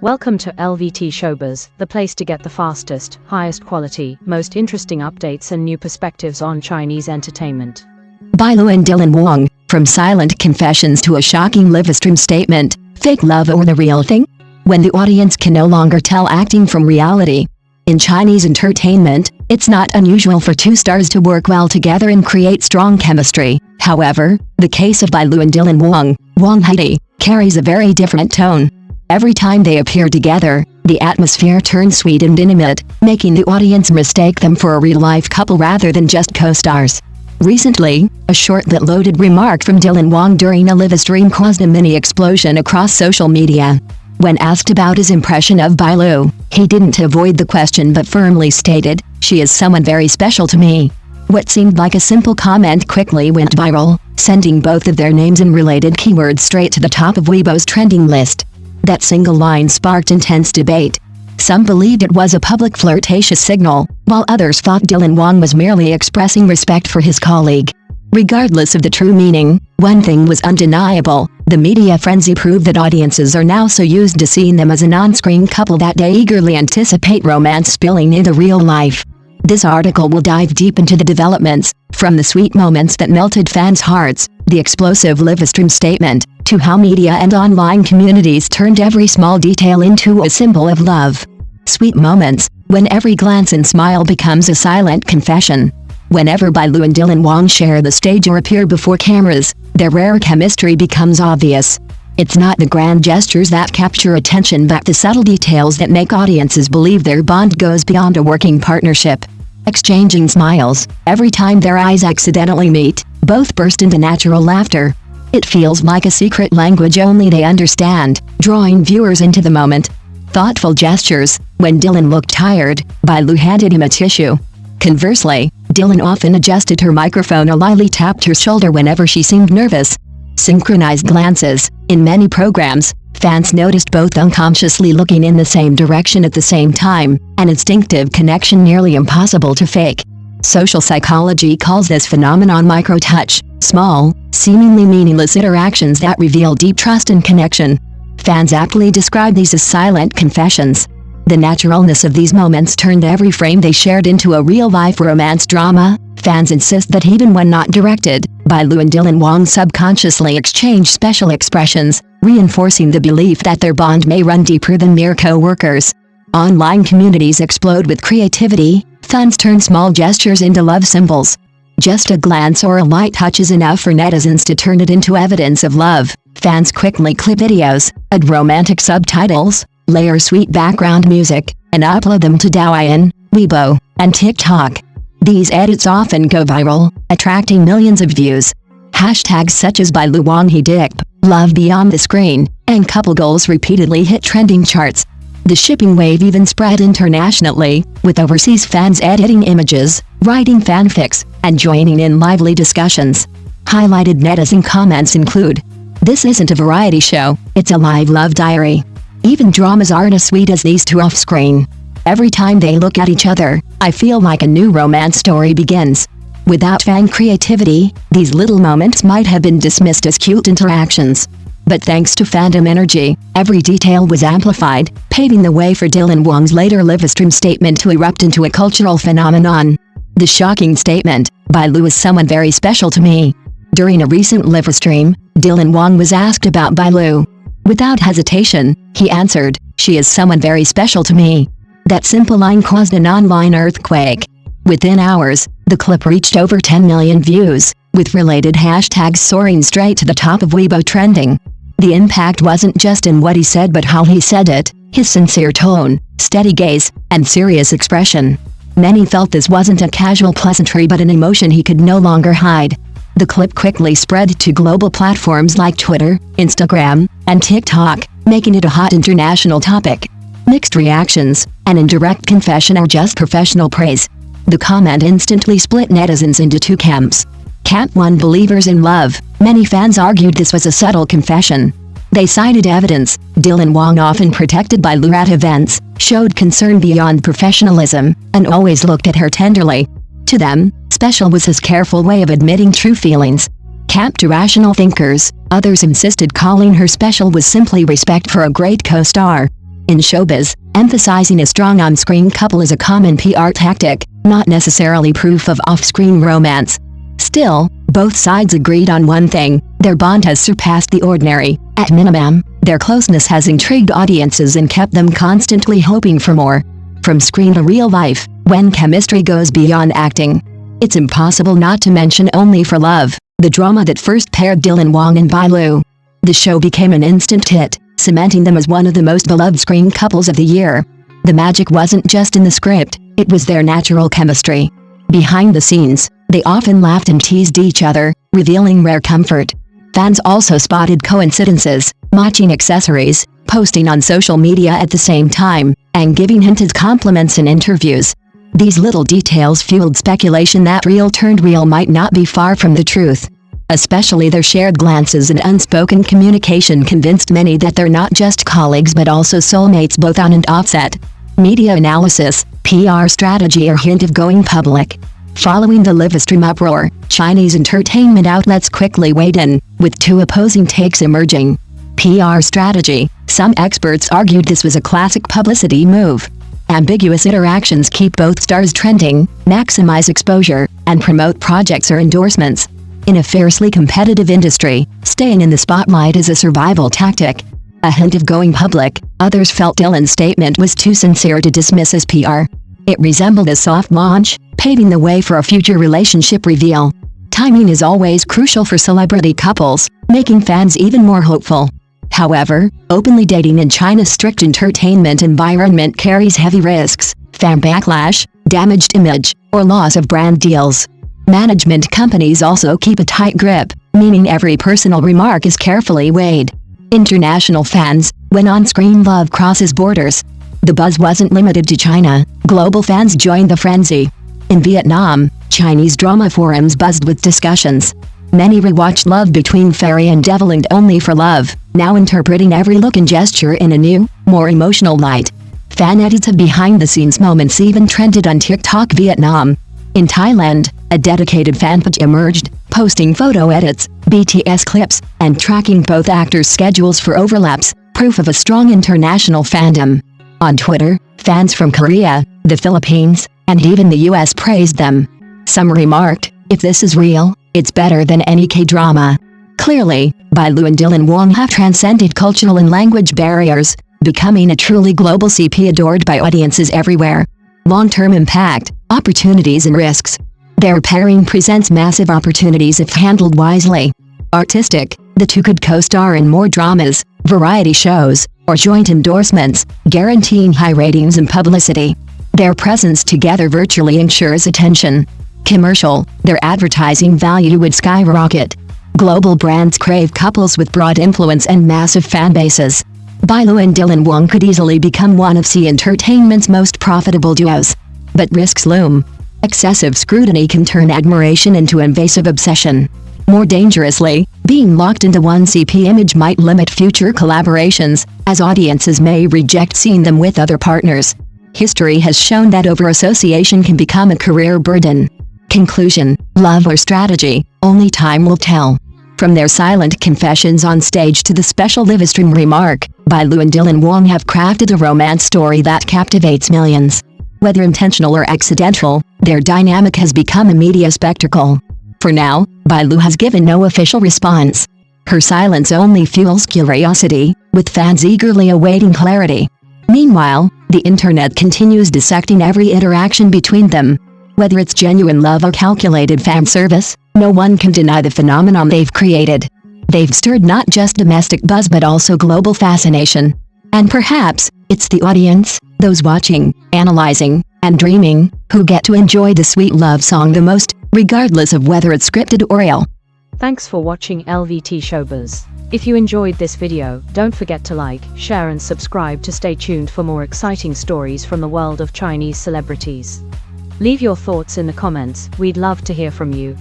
Welcome to LVT-SHOWBIZ, the place to get the fastest, highest quality, most interesting updates and new perspectives on Chinese entertainment. Bai Lu and DylanWang, from silent confessions to a shocking livestream statement, fake love or the real thing? When the audience can no longer tell acting from reality. In Chinese entertainment, it's not unusual for two stars to work well together and create strong chemistry. However, the case of Bai Lu and DylanWang, Wang carries a very different tone. Every time they appear together, the atmosphere turns sweet and intimate, making the audience mistake them for a real-life couple rather than just co-stars. Recently, a short but loaded remark from DylanWang during a live stream caused a mini explosion across social media. When asked about his impression of Bai Lu, he didn't avoid the question but firmly stated, "She is someone very special to me." What seemed like a simple comment quickly went viral, sending both of their names and related keywords straight to the top of Weibo's trending list. That single line sparked intense debate. Some believed it was a public flirtatious signal, while others thought DylanWang was merely expressing respect for his colleague. Regardless of the true meaning, one thing was undeniable: the media frenzy proved that audiences are now so used to seeing them as an on-screen couple that they eagerly anticipate romance spilling into real life. This article will dive deep into the developments, from the sweet moments that melted fans' hearts, the explosive livestream statement, to how media and online communities turned every small detail into a symbol of love. Sweet moments, when every glance and smile becomes a silent confession. Whenever Bai Lu and DylanWang share the stage or appear before cameras, their rare chemistry becomes obvious. It's not the grand gestures that capture attention but the subtle details that make audiences believe their bond goes beyond a working partnership. Exchanging smiles, every time their eyes accidentally meet, both burst into natural laughter. It feels like a secret language only they understand, drawing viewers into the moment. Thoughtful gestures, when Dylan looked tired, Bai Lu handed him a tissue. Conversely, Dylan often adjusted her microphone or lightly tapped her shoulder whenever she seemed nervous. Synchronized glances, in many programs, fans noticed both unconsciously looking in the same direction at the same time, an instinctive connection nearly impossible to fake. Social psychology calls this phenomenon micro-touch, small, seemingly meaningless interactions that reveal deep trust and connection. Fans aptly describe these as silent confessions. The naturalness of these moments turned every frame they shared into a real-life romance drama. Fans insist that even when not directed, Bai Lu and DylanWang subconsciously exchange special expressions, reinforcing the belief that their bond may run deeper than mere co-workers. Online communities explode with creativity. Fans turn small gestures into love symbols. Just a glance or a light touch is enough for netizens to turn it into evidence of love. Fans quickly clip videos, add romantic subtitles, layer sweet background music, and upload them to Douyin, Weibo, and TikTok. These edits often go viral, attracting millions of views. Hashtags such as Bai Lu Wang Dip, Love Beyond the Screen, and couple goals repeatedly hit trending charts. The shipping wave even spread internationally, with overseas fans editing images, writing fanfics, and joining in lively discussions. Highlighted netizen comments include, "This isn't a variety show, it's a live love diary. Even dramas aren't as sweet as these two off-screen. Every time they look at each other, I feel like a new romance story begins." Without fan creativity, these little moments might have been dismissed as cute interactions. But thanks to fandom energy, every detail was amplified, paving the way for DylanWang's later livestream statement to erupt into a cultural phenomenon. The shocking statement, "Bai Lu is someone very special to me." During a recent livestream, DylanWang was asked about Bai Lu. Without hesitation, he answered, "She is someone very special to me." That simple line caused an online earthquake. Within hours, the clip reached over 10 million views, with related hashtags soaring straight to the top of Weibo trending. The impact wasn't just in what he said but how he said it, his sincere tone, steady gaze, and serious expression. Many felt this wasn't a casual pleasantry but an emotion he could no longer hide. The clip quickly spread to global platforms like Twitter, Instagram, and TikTok, making it a hot international topic. Mixed reactions, an indirect confession or just professional praise. The comment instantly split netizens into two camps. Camp 1: believers in love. Many fans argued this was a subtle confession. They cited evidence. DylanWang, often protected by Lu at events, showed concern beyond professionalism, and always looked at her tenderly. To them, special was his careful way of admitting true feelings. Camp 2: rational thinkers. Others insisted calling her special was simply respect for a great co-star. In showbiz, emphasizing a strong on-screen couple is a common PR tactic, not necessarily proof of off-screen romance. Still, both sides agreed on one thing: their bond has surpassed the ordinary. At minimum, their closeness has intrigued audiences and kept them constantly hoping for more. From screen to real life, when chemistry goes beyond acting, it's impossible not to mention Only for Love, the drama that first paired DylanWang and Bai Lu. The show became an instant hit, cementing them as one of the most beloved screen couples of the year. The magic wasn't just in the script, it was their natural chemistry. Behind the scenes, they often laughed and teased each other, revealing rare comfort. Fans also spotted coincidences, matching accessories, posting on social media at the same time, and giving hinted compliments in interviews. These little details fueled speculation that real turned real might not be far from the truth. Especially their shared glances and unspoken communication convinced many that they're not just colleagues but also soulmates both on and offset. Media analysis, PR strategy or hint of going public. Following the livestream uproar, Chinese entertainment outlets quickly weighed in, with two opposing takes emerging. PR strategy: some experts argued this was a classic publicity move. Ambiguous interactions keep both stars trending, maximize exposure, and promote projects or endorsements. In a fiercely competitive industry, staying in the spotlight is a survival tactic. A hint of going public: others felt Dylan's statement was too sincere to dismiss as PR. It resembled a soft launch, paving the way for a future relationship reveal. Timing is always crucial for celebrity couples, making fans even more hopeful. However, openly dating in China's strict entertainment environment carries heavy risks: fan backlash, damaged image, or loss of brand deals. Management companies also keep a tight grip, meaning every personal remark is carefully weighed. International fans: when on-screen love crosses borders. The buzz wasn't limited to China, global fans joined the frenzy. In Vietnam, Chinese drama forums buzzed with discussions. Many rewatched Love Between Fairy and Devil and Only for Love, now interpreting every look and gesture in a new, more emotional light. Fan edits of behind-the-scenes moments even trended on TikTok Vietnam. In Thailand, a dedicated fan page emerged, posting photo edits, BTS clips, and tracking both actors' schedules for overlaps, proof of a strong international fandom. On Twitter, fans from Korea, the Philippines, and even the US praised them. Some remarked, "If this is real, it's better than any K-drama." Clearly, Bai Lu and DylanWang have transcended cultural and language barriers, becoming a truly global CP adored by audiences everywhere. Long-term impact, opportunities and risks. Their pairing presents massive opportunities if handled wisely. Artistic: the two could co-star in more dramas, variety shows, or joint endorsements, guaranteeing high ratings and publicity. Their presence together virtually ensures attention. Commercial: their advertising value would skyrocket. Global brands crave couples with broad influence and massive fan bases. Bai Lu and DylanWang could easily become one of C Entertainment's most profitable duos. But risks loom. Excessive scrutiny can turn admiration into invasive obsession. More dangerously, being locked into one CP image might limit future collaborations, as audiences may reject seeing them with other partners. History has shown that over-association can become a career burden. Conclusion: love or strategy, only time will tell. From their silent confessions on stage to the special livestream remark, Bai Lu and DylanWang have crafted a romance story that captivates millions. Whether intentional or accidental, their dynamic has become a media spectacle. For now, Bai Lu has given no official response. Her silence only fuels curiosity, with fans eagerly awaiting clarity. Meanwhile, the internet continues dissecting every interaction between them. Whether it's genuine love or calculated fan service, no one can deny the phenomenon they've created. They've stirred not just domestic buzz but also global fascination. And perhaps, it's the audience, those watching, analyzing, and dreaming, who get to enjoy the sweet love song the most, regardless of whether it's scripted or real. Thanks for watching LVT Showbiz. If you enjoyed this video, don't forget to like, share and subscribe to stay tuned for more exciting stories from the world of Chinese celebrities. Leave your thoughts in the comments, we'd love to hear from you.